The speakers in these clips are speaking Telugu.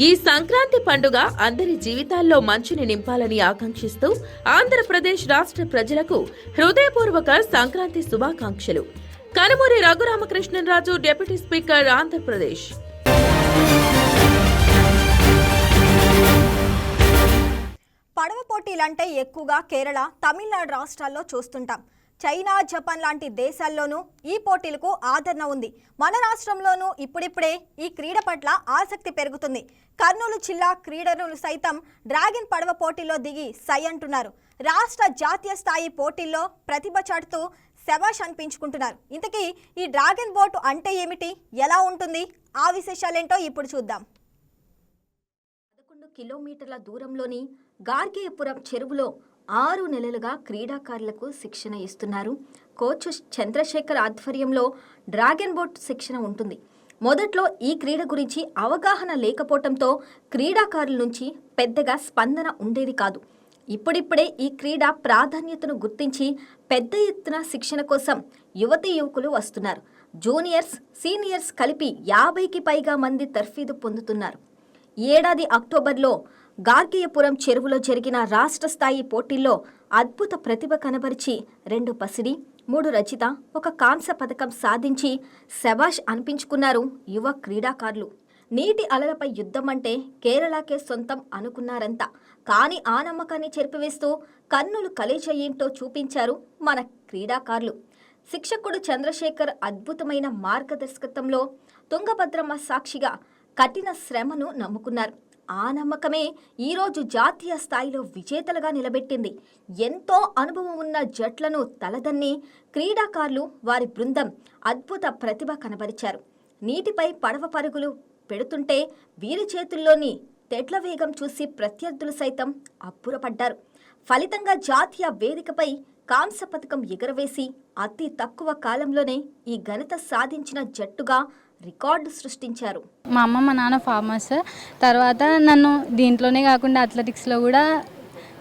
ఈ సంక్రాంతి పండుగ అందరి జీవితాల్లో మంచుని నింపాలని ఆకాంక్షిస్తూ ఆంధ్రప్రదేశ్ రాష్ట్ర ప్రజలకు హృదయపూర్వక సంక్రాంతి శుభాకాంక్షలు. Kanumuri Raghu Rama Krishna Raju, deputy speaker, Andhra Pradesh. పడవ పోటీలంటే ఎక్కువగా కేరళ, తమిళనాడు రాష్ట్రాల్లో చూస్తుంటాం. చైనా, జపాన్ లాంటి దేశాల్లోనూ ఈ పోటీలకు ఆదరణ ఉంది. మన రాష్ట్రంలోనూ ఇప్పుడిప్పుడే ఈ క్రీడ పట్ల ఆసక్తి పెరుగుతుంది. కర్నూలు జిల్లా క్రీడలు సైతం డ్రాగన్ పడవ పోటీలో దిగి సై అంటున్నారు. రాష్ట్ర జాతీయ స్థాయి పోటీల్లో ప్రతిభ చాటుతూ శభాష్ అనిపించుకుంటున్నారు. ఇంతకీ ఈ డ్రాగన్ బోట్ అంటే ఏమిటి, ఎలా ఉంటుంది, ఆ విశేషాలేంటో ఇప్పుడు చూద్దాం. 11 కిలోమీటర్ల దూరంలోని గార్గేయపురం చెరువులో 6 నెలలుగా క్రీడాకారులకు శిక్షణ ఇస్తున్నారు. కోచ్ చంద్రశేఖర్ ఆధ్వర్యంలో డ్రాగన్ బోట్ శిక్షణ ఉంటుంది. మొదట్లో ఈ క్రీడ గురించి అవగాహన లేకపోవడంతో క్రీడాకారుల నుంచి పెద్దగా స్పందన ఉండేది కాదు. ఇప్పుడిప్పుడే ఈ క్రీడ ప్రాధాన్యతను గుర్తించి పెద్ద ఎత్తున శిక్షణ కోసం యువతీ యువకులు వస్తున్నారు. జూనియర్స్, సీనియర్స్ కలిపి 50కి పైగా మంది తర్ఫీదు పొందుతున్నారు. ఈ ఏడాది అక్టోబర్లో గార్గేయపురం చెరువులో జరిగిన రాష్ట్ర స్థాయి పోటీల్లో అద్భుత ప్రతిభ కనబరిచి 2 పసిడి, 3 రచిత, 1 కాంస్య పథకం సాధించి శభాష్ అనిపించుకున్నారు యువ క్రీడాకారులు. నీటి అలలపై యుద్ధం అంటే కేరళకే సొంతం అనుకున్నారంతా. కానీ ఆ నమ్మకాన్ని చెరిపివేస్తూ కన్నులు కలేజ ఏంటో చూపించారు మన క్రీడాకారులు. శిక్షకుడు చంద్రశేఖర్ అద్భుతమైన మార్గదర్శకత్వంలో తుంగభద్రమ్మ సాక్షిగా కఠిన శ్రమను నమ్ముకున్నారు. ఆ నమ్మకమే ఈరోజు జాతీయ స్థాయిలో విజేతలుగా నిలబెట్టింది. ఎంతో అనుభవం ఉన్న జట్లను తలదన్ని క్రీడాకారులు, వారి బృందం అద్భుత ప్రతిభ కనబరిచారు. నీటిపై పడవ పరుగులు పెడుతుంటే వీరి చేతుల్లోని తెడ్ల వేగం చూసి ప్రత్యర్థులు సైతం అబ్బురపడ్డారు. ఫలితంగా జాతీయ వేదికపై కాంస్య పథకం ఎగరవేసి అతి తక్కువ కాలంలోనే ఈ ఘనత సాధించిన జట్టుగా రికార్డు సృష్టించారు. మా అమ్మ, మా నాన్న ఫార్మర్స్. తర్వాత నన్ను దీంట్లోనే కాకుండా అథ్లెటిక్స్లో కూడా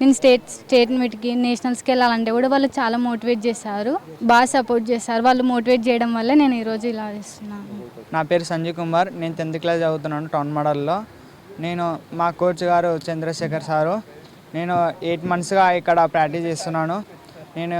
నేను స్టేట్ మీట్కి, నేషనల్స్కి వెళ్ళాలంటే కూడా వాళ్ళు చాలా మోటివేట్ చేశారు, బాగా సపోర్ట్ చేశారు. వాళ్ళు మోటివేట్ చేయడం వల్ల నేను ఈరోజు ఇలా చేస్తున్నాను. నా పేరు సంజయ్ కుమార్. నేను 10th క్లాస్ చదువుతున్నాను టౌన్ మోడల్లో. నేను మా కోచ్ గారు చంద్రశేఖర్ సారు. నేను 8 monthsగా ఇక్కడ ప్రాక్టీస్ చేస్తున్నాను. నేను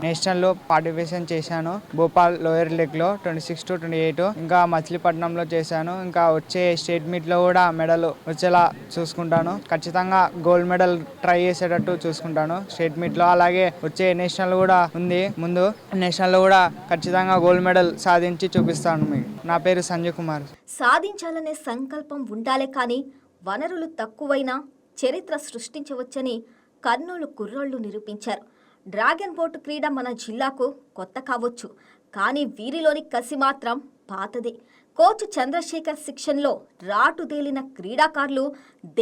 నేషనల్లో పార్టిసిపేషన్ చేశాను. భోపాల్ లోయర్ లెగ్లో 26 to 28, ఇంకా మచిలీపట్నంలో చేశాను. ఇంకా వచ్చే స్టేట్ మీట్లో కూడా మెడల్ వచ్చేలా చూసుకుంటాను. ఖచ్చితంగా గోల్డ్ మెడల్ ట్రై చేసేటట్టు చూసుకుంటాను స్టేట్ మీట్లో. అలాగే వచ్చే నేషనల్ కూడా ఉంది ముందు. నేషనల్లో కూడా ఖచ్చితంగా గోల్డ్ మెడల్ సాధించి చూపిస్తాను. నా పేరు సంజయ్ కుమార్. సాధించాలనే సంకల్పం ఉండాలే కానీ వనరులు తక్కువైనా చరిత్ర సృష్టించవచ్చని కర్నూలు కుర్రోళ్లు నిరూపించారు. డ్రాగన్ బోట్ క్రీడ మన జిల్లాకు కొత్త కావచ్చు, కానీ వీరిలోని కసి మాత్రం పాతదే. కోచ్ చంద్రశేఖర్ శిక్షణలో రాటుదేలిన క్రీడాకారులు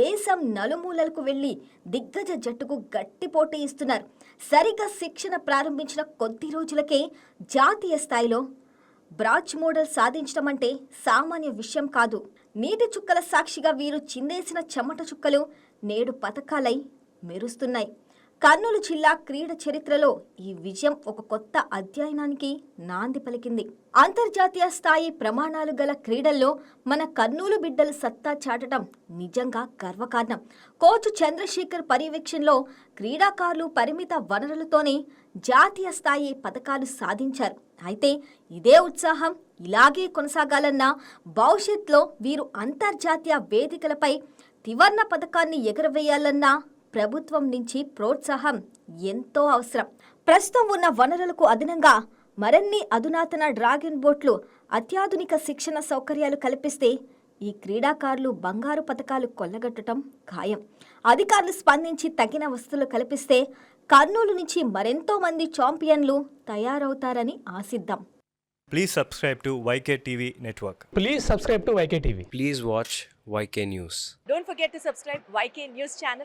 దేశం నలుమూలలకు వెళ్లి దిగ్గజ జట్టుకు గట్టి పోటీ ఇస్తున్నారు. సరిగ్గా శిక్షణ ప్రారంభించిన కొద్ది రోజులకే జాతీయ స్థాయిలో బ్రాంచ్ మోడల్ సాధించడం అంటే సామాన్య విషయం కాదు. నీటి చుక్కల సాక్షిగా వీరు చిందేసిన చెమట చుక్కలు నేడు పథకాలై మెరుస్తున్నాయి. కర్నూలు జిల్లా క్రీడ చరిత్రలో ఈ విజయం ఒక కొత్త అధ్యయనానికి నాంది పలికింది. అంతర్జాతీయ స్థాయి ప్రమాణాలు గల క్రీడల్లో మన కర్నూలు బిడ్డలు సత్తా చాటడం నిజంగా గర్వకారణం. కోచ్ చంద్రశేఖర్ పర్యవేక్షణలో క్రీడాకారులు పరిమిత వనరులతోనే జాతీయ స్థాయి పథకాలు సాధించారు. అయితే ఇదే ఉత్సాహం ఇలాగే కొనసాగాలన్నా, భవిష్యత్తులో వీరు అంతర్జాతీయ వేదికలపై త్రివర్ణ పథకాన్ని ఎగరవేయాలన్నా ప్రభుత్వం నుంచి ప్రోత్సాహం ఎంతో అవసరం. ప్రస్తుతం ఉన్న వనరులకు అదనంగా మరిన్ని అధునాతన డ్రాగన్ బోట్లు, అత్యాధునిక శిక్షణ సౌకర్యాలు కల్పిస్తే ఈ క్రీడాకారులు బంగారు పథకాలు కొల్లగట్టడం ఖాయం. అధికారులు స్పందించి తగిన వసతులు కల్పిస్తే కర్నూలు నుంచి మరెంతో మంది ఛాంపియన్లు తయారవుతారని ఆశిద్దాం. Please subscribe to YK TV Network. Please subscribe to YK TV. Please watch YK News. Don't forget to subscribe YK News channel.